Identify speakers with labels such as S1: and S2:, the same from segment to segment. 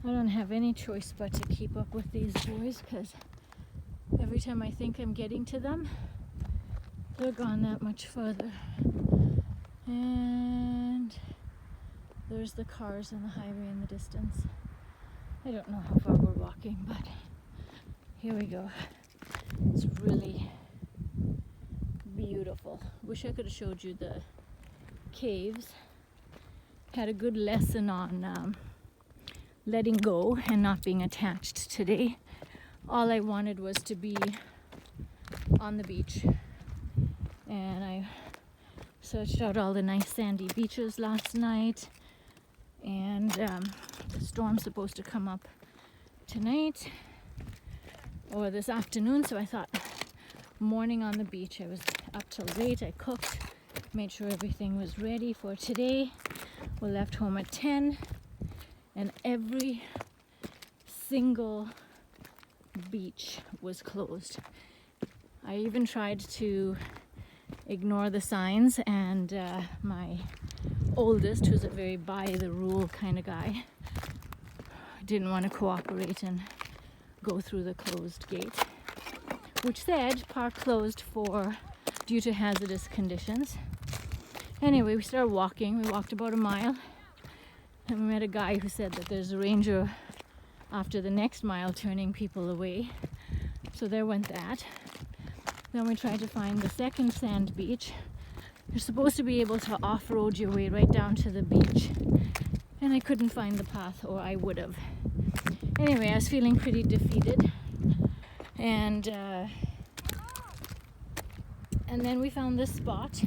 S1: I don't have any choice but to keep up with these boys, because every time I think I'm getting to them, they're gone that much further. And there's the cars and the highway in the distance. I don't know how far we're walking, but here we go. It's really beautiful. Wish I could have showed you the caves. Had a good lesson on letting go and not being attached today. All I wanted was to be on the beach, and I searched out all the nice sandy beaches last night, and the storm's supposed to come up tonight or this afternoon, so I thought morning on the beach. I was up till late. I cooked, made sure everything was ready for today. We left home at 10, and every single beach was closed. I even tried to ignore the signs, and my oldest, who's a very by the rule kind of guy, didn't want to cooperate and go through the closed gate, which said park closed due to hazardous conditions. Anyway, we started walking. We walked about a mile, and we met a guy who said that there's a ranger after the next mile turning people away. So there went that. Then we tried to find the second sand beach. You're supposed to be able to off-road your way right down to the beach, and I couldn't find the path, or I would have. Anyway, I was feeling pretty defeated, and then we found this spot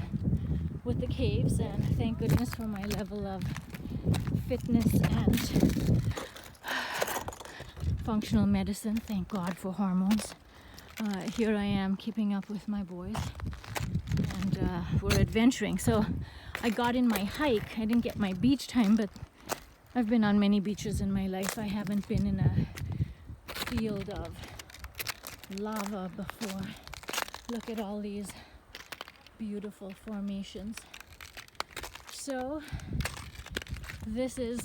S1: with the caves, and thank goodness for my level of fitness and functional medicine. Thank God for hormones. Here I am keeping up with my boys, and we're adventuring. So I got in my hike. I didn't get my beach time, but I've been on many beaches in my life. I haven't been in a field of lava before. Look at all these beautiful formations. So this is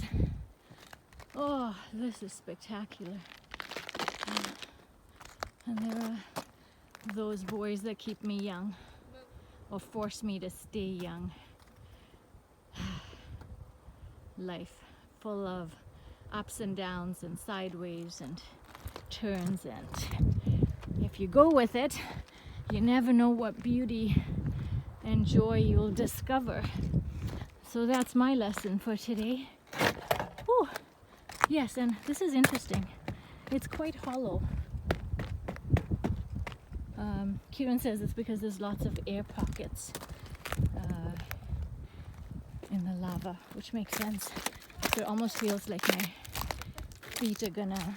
S1: spectacular. And there are those boys that keep me young, or force me to stay young. Life full of ups and downs and sideways and turns, and if you go with it, you never know what beauty and joy you'll discover. So that's my lesson for today. Whew. Yes, and this is interesting. It's quite hollow. Kieran says it's because there's lots of air pockets in the lava, which makes sense. So it almost feels like my feet are gonna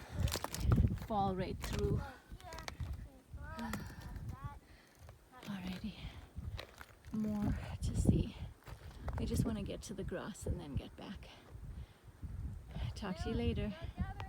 S1: fall right through. Alrighty, more to see. I just want to get to the grass and then get back. Talk to you later.